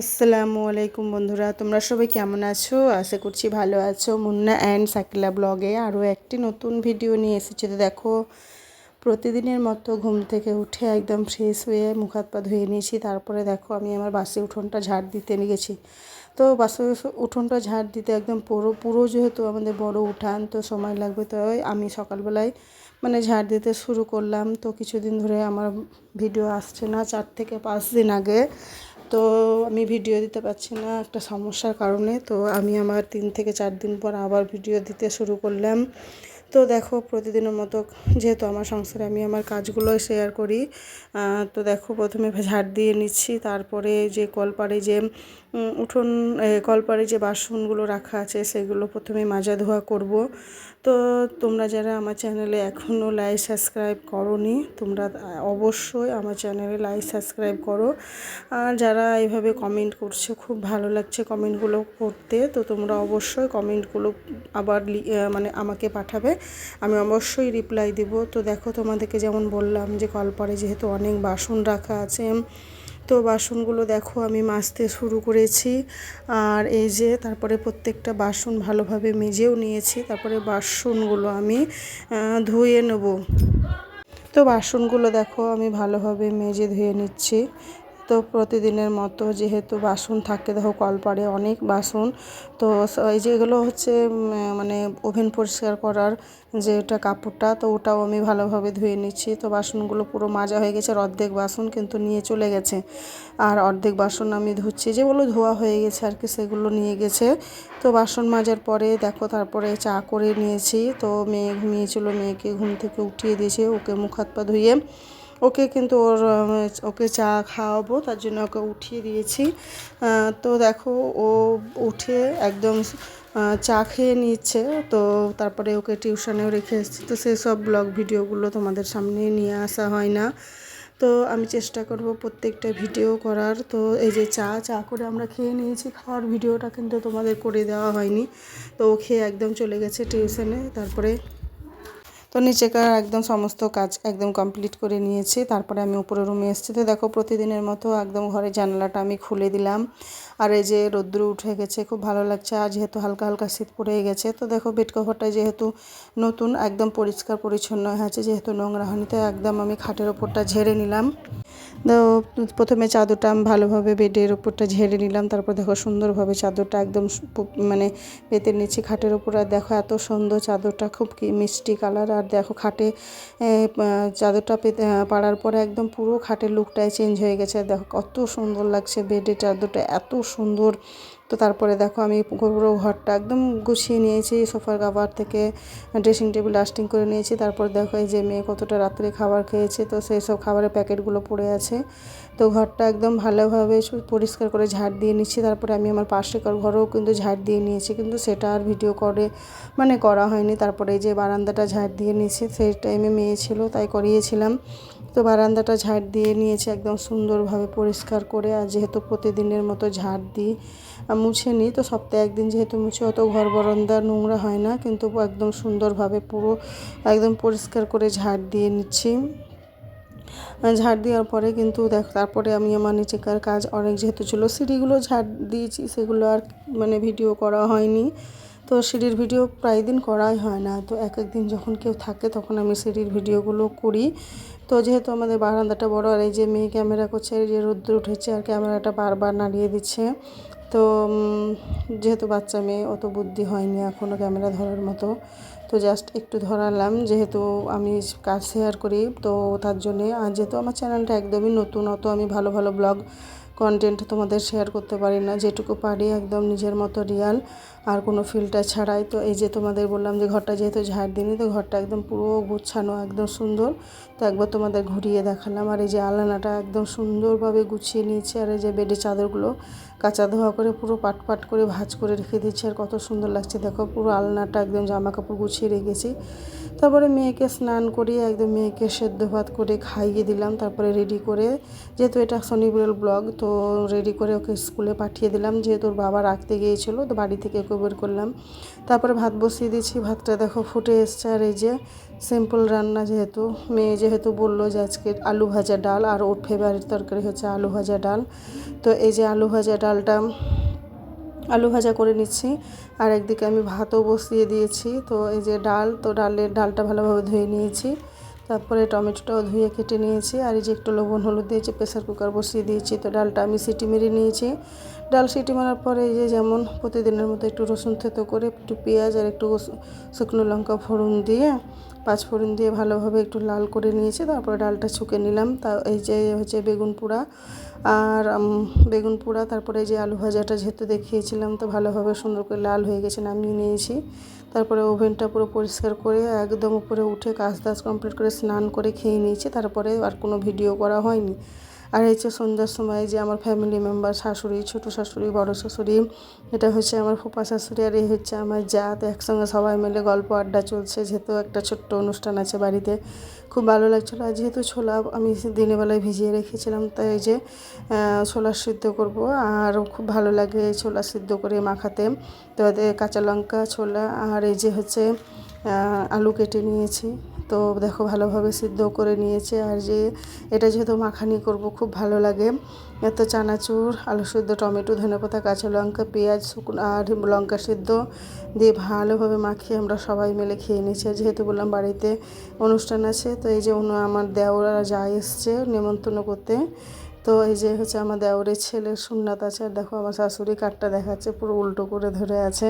আসসালামু আলাইকুম বন্ধুরা, তোমরা সবাই কেমন আছো? আশা করছি ভালো আছো। মুন্না অ্যান্ড সাকিলা ব্লগে আরও একটি নতুন ভিডিও নিয়ে এসেছি। তো দেখো, প্রতিদিনের মতো ঘুম থেকে উঠে একদম ফ্রেশ হয়ে মুখ হাত পা ধুয়ে নিয়েছি। তারপরে দেখো, আমি আমার বাসি উঠোনটা ঝাড় দিতে নিয়ে গেছি। তো বাসি উঠোনটা ঝাড় দিতে একদম পুরো পুরো যেহেতু আমাদের বড় উঠান, তো সময় লাগবে। তো আমি সকালবেলায় ঝাড় দিতে শুরু করলাম। তো কিছুদিন ধরে আমার ভিডিও আসছে না, 4 থেকে 5 দিন আগে। তো আমি ভিডিও দিতে পারছি না একটা সমস্যার কারণে। তো আমি আমার 3 থেকে 4 দিন পর আবার ভিডিও দিতে শুরু করলাম। তো দেখো, প্রতিদিনের মতো যেহেতু আমার সংসারে আমি আমার কাজগুলো শেয়ার করি। তো দেখো, প্রথমে ঝাড় দিয়ে নিচ্ছি। তারপরে যে কলপাড়ে যে উঠোন কলপাড়ে যে বাসনগুলো রাখা আছে সেগুলো প্রথমে মাজা ধোয়া করব। তো তোমরা যারা আমার চ্যানেলে এখনও লাইক সাবস্ক্রাইব করোনি, তোমরা অবশ্যই আমার চ্যানেলে লাইক সাবস্ক্রাইব করো। আর যারা এইভাবে কমেন্ট করছে, খুব ভালো লাগছে কমেন্টগুলো করতে। তো তোমরা অবশ্যই কমেন্টগুলো আবার আমাকে পাঠাবে, আমি অবশ্যই রিপ্লাই দিব। তো দেখো, তোমাদেরকে যেমন বললাম যে কলপাড়ে যেহেতু অনেক বাসন রাখা আছে, তো বাসনগুলো দেখো আমি মাজতে শুরু করেছি। আর এই যে তারপরে প্রত্যেকটা বাসন ভালোভাবে মেজেও নিয়েছি। তারপরে বাসনগুলো আমি ধুয়ে নেব। তো বাসনগুলো দেখো আমি ভালোভাবে মেজে ধুয়ে নিচ্ছি। তো প্রতিদিনের মতো যেহেতু বাসন থাকে, দেখো কলপাড়ে অনেক বাসন। তো এই যেগুলো হচ্ছে ওভেন পরিষ্কার করার যে এটা কাপড়টা, তো ওটাও আমি ভালোভাবে ধুয়ে নিচ্ছি। তো বাসনগুলো পুরো মাজা হয়ে গেছে, আর অর্ধেক বাসন কিন্তু নিয়ে চলে গেছে। আর অর্ধেক বাসন আমি ধুচ্ছি, যেগুলো ধোয়া হয়ে গেছে আর কি, সেগুলো নিয়ে গেছে। তো বাসন মাজার পরে দেখো, তারপরে চা করে নিয়েছি। তো মেয়ে ঘুমিয়েছিল, মেয়েকে ঘুম থেকে উঠিয়ে দিয়েছে, ওকে মুখ হাত পা ধুয়ে ওকে কিন্তু ওকে চা খাওয়াবো, তার জন্য ওকে উঠিয়ে দিয়েছি। তো দেখো, ও উঠে একদম চা খেয়ে নিচ্ছে। তো তারপরে ওকে টিউশনেও রেখে এসেছি। তো সেসব ব্লগ ভিডিওগুলো তোমাদের সামনে নিয়ে আসা হয় না। তো আমি চেষ্টা করব প্রত্যেকটা ভিডিও করার। তো এই যে চা করে আমরা খেয়ে নিয়েছি, খাওয়ার ভিডিওটা কিন্তু তোমাদের করে দেওয়া হয়নি। তো ও খেয়ে একদম চলে গেছে টিউশনে। তারপরে তো নিচেকার একদম সমস্ত কাজ একদম কমপ্লিট করে নিয়েছি। তারপরে আমি উপরে রুমে এসেছি। তো দেখো, প্রতিদিনের মতো একদম ঘরের জানালাটা আমি খুলে দিলাম। আর এই যে রোদ্দুর উঠে গেছে, খুব ভালো লাগছে। আর যেহেতু হালকা হালকা শীত পড়ে গেছে, তো দেখো বেড কভারটা যেহেতু নতুন, একদম পরিষ্কার পরিচ্ছন্ন হয়েছে, যেহেতু নোংরা হয়নি, তো একদম আমি খাটের ওপরটা ঝেড়ে নিলাম। তো প্রথমে চাদরটা আমি ভালোভাবে বেডের ওপরটা ঝেড়ে নিলাম। তারপর দেখো সুন্দরভাবে চাদরটা একদম পেতে নিচ্ছি খাটের ওপর। আর দেখো এত সুন্দর চাদরটা, খুব মিষ্টি কালার। আর দেখো খাটে চাদরটা পাড়ার পরে একদম পুরো খাটের লুকটাই চেঞ্জ হয়ে গেছে। দেখো কত সুন্দর লাগছে, বেডের চাদরটা এত সুন্দর। তো তারপরে দেখো আমি পুরো ঘরটা একদম গুছিয়ে নিয়েছি, সোফার কভার থেকে ড্রেসিং টেবিল ডাস্টিং করে নিয়েছি। তারপর দেখো এই যে মেয়ে কতটা রাত্রে খাবার খেয়েছে, তো সেই সব খাবারের প্যাকেটগুলো পড়ে আছে। তো ঘরটা একদম ভালোভাবে পরিষ্কার করে ঝাড় দিয়ে নিচ্ছি। তারপরে আমি আমার পাশের ঘরেও কিন্তু ঝাড় দিয়ে নিয়েছি, কিন্তু সেটা আর ভিডিও করা হয়নি। তারপরে এই যে বারান্দাটা ঝাড় দিয়ে নিয়েছি, সেই টাইমে মেয়ে ছিল তাই করিয়েছিলাম। তো বারান্দাটা ঝাড় দিয়ে নিয়েছি একদম সুন্দরভাবে পরিষ্কার করে। আর যেহেতু প্রতিদিনের মতো ঝাড় দিই, মুছে নিই, তো সপ্তাহে একদিন যেহেতু মুছে, অত ঘর বারান্দা নোংরা হয় না, কিন্তু একদম সুন্দরভাবে পুরো একদম পরিষ্কার করে ঝাড় দিয়ে নিচ্ছি। ঝাড় দেওয়ার পরে কিন্তু তারপরে আমি আমার নিচেকার কাজ অনেক যেহেতু ছিল, সিঁড়িগুলো ঝাড় দিয়েছি, সেগুলো আর ভিডিও করা হয়নি। তো সিঁড়ির ভিডিও প্রায় দিন করাই হয় না। তো এক একদিন যখন কেউ থাকে তখন আমি সিঁড়ির ভিডিওগুলো করি। তো যেহেতু আমাদের বারান্দাটা বড়, আর এই যে মেয়ে ক্যামেরা করছে, এই যে রোদ্দুর উঠেছে আর ক্যামেরাটা বারবার নাড়িয়ে দিচ্ছে। তো যেহেতু বাচ্চা মেয়ে, অত বুদ্ধি হয়নি এখনও ক্যামেরা ধরার মতো। তো জাস্ট একটু ধরালাম, যেহেতু আমি কাজ শেয়ার করি, তো তার জন্যে। আর যেহেতু আমার চ্যানেলটা একদমই নতুন, অত আমি ভালো ভালো ব্লগ কন্টেন্ট তোমাদের শেয়ার করতে পারি না, যেটুকু পারি একদম নিজের মতো রিয়াল, আর কোনো ফিল্টার ছাড়াই। তো এই যে তোমাদের বললাম যে ঘরটা যেহেতু ঝাড় দিইনি, তো ঘরটা একদম পুরো গুছানো, একদম সুন্দর। তো একবার তোমাদের ঘুরিয়ে দেখালাম। আর এই যে আলনাটা একদম সুন্দরভাবে গুছিয়ে নিয়েছি। আর এই যে বেডের চাদরগুলো কাঁচা ধোয়া করে পুরো পাট পাট করে ভাঁজ করে রেখে দিচ্ছি। আর কত সুন্দর লাগছে দেখো, পুরো আলনাটা একদম জামা কাপড় গুছিয়ে রেখেছি। তারপরে মেয়েকে স্নান করিয়ে একদম মেয়েকে সেদ্ধ ভাত করে খাইয়ে দিলাম। তারপরে রেডি করে, যেহেতু এটা শনিবারের ব্লগ, তো তো রেডি করে ওকে স্কুলে পাঠিয়ে দিলাম, যেহেতু ওর বাবা রাখতে গিয়েছিলো, তো বাড়ি থেকে ওকে বের করলাম। তারপরে ভাত বসিয়ে দিয়েছি, ভাতটা দেখো ফুটে এসছে। আর এই যে সিম্পল রান্না, যেহেতু বললো যে আজকে আলু ভাজা ডাল, আর ওর ফেভারিট তরকারি হচ্ছে আলু ভাজা ডাল। তো এই যে আলু ভাজা করে নিচ্ছি, আর একদিকে আমি ভাতও বসিয়ে দিয়েছি। তো এই যে ডালটা ভালোভাবে ধুয়ে নিয়েছি, তারপরে টমেটোটাও ধুয়ে কেটে নিয়েছি, আর এই যে একটু লবণ হলুদ দিয়েছি, প্রেসার কুকার বসিয়ে দিয়েছি। তো ডালটা আমি সিটি মেরে নিয়েছি। ডাল সিটি মারার পরে এই যে যেমন প্রতিদিনের মতো একটু রসুন থেতো করে, একটু পেঁয়াজ আর একটু শুকনো লঙ্কা পাঁচফোড়ন দিয়ে ভালোভাবে একটু লাল করে নিয়েছি। তারপরে ডালটা ছুঁকে নিলাম। তা এই যে হচ্ছে বেগুন পোড়া, তারপরে এই যে আলু ভাজাটা যেহেতু দেখিয়েছিলাম, তো ভালোভাবে সুন্দর করে লাল হয়ে গেছে, নামিয়ে নিয়েছি। তারপরে ওভেনটা পুরো পরিষ্কার করে একদম উপরে উঠে কাজ কমপ্লিট করে স্নান করে খেয়ে নিয়েছি। তারপরে আর কোনো ভিডিও করা হয়নি। আর এই যে সন্ধ্যার সময় যে আমার ফ্যামিলি মেম্বার, শাশুড়ি, ছোটো শাশুড়ি, বড় শাশুড়ি, এটা হচ্ছে আমার ফুপা শাশুড়ি, আর এই হচ্ছে আমার জা। তো একসঙ্গে সবাই মিলে গল্প আড্ডা চলছে, যেহেতু একটা ছোট্ট অনুষ্ঠান আছে বাড়িতে। খুব ভালো লাগছিলো। আর যেহেতু ছোলা আমি দিনের বেলায় ভিজিয়ে রেখেছিলাম, তাই এই যে ছোলা সিদ্ধ করব, আর খুব ভালো লাগে ছোলা সিদ্ধ করে মাখাতে। তো কাঁচা লঙ্কা, ছোলা, আর এই যে হচ্ছে আলু কেটে নিয়েছি। তো দেখো ভালোভাবে সিদ্ধ করে নিয়েছে। আর যে এটা যেহেতু মাখানি করব, খুব ভালো লাগে। এত চানাচুর, আলু সিদ্ধ, টমেটো, ধনেপাতা, কাঁচা লঙ্কা, পেঁয়াজ, শুকনো আর লঙ্কা সিদ্ধ দিয়ে ভালোভাবে মাখিয়ে আমরা সবাই মিলে খেয়ে নিয়েছি। যেহেতু বললাম বাড়িতে অনুষ্ঠান আছে, তো এই যে আমার দেওরা যা এসছে নেমন্তন্ন করতে। তো এই যে হচ্ছে আমার দেওরের ছেলের সুন্নাত আছে। আর দেখো আমার শাশুড়ি কাঠটা দেখাচ্ছে, পুরো উল্টো করে ধরে আছে।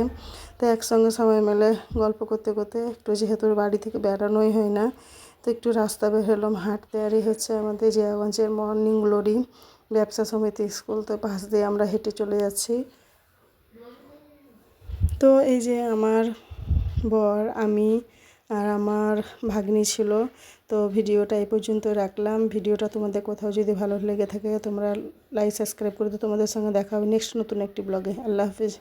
তো একসঙ্গে সবাই মিলে গল্প করতে করতে একটু, যেহেতু বাড়ি থেকে বেড়ানোই হয় না, তো একটু রাস্তা বের হলাম হাঁটতে। আর হচ্ছে আমাদের জিয়াগঞ্জের মর্নিং গ্লোরি ব্যবসা সমিতি স্কুল, তো পাশ দিয়ে আমরা হেঁটে চলে যাচ্ছি। তো এই যে আমার বর, আমি আর আমার ভাগ্নি ছিল। তো ভিডিওটা এই পর্যন্ত রাখলাম। ভিডিওটা তোমাদের কোথাও যদি ভালো লেগে থাকে, তোমরা লাইক সাবস্ক্রাইব করে দিও। তোমাদের সঙ্গে দেখা হবে নেক্সট নতুন একটি ব্লগে। আল্লাহ হাফিজ।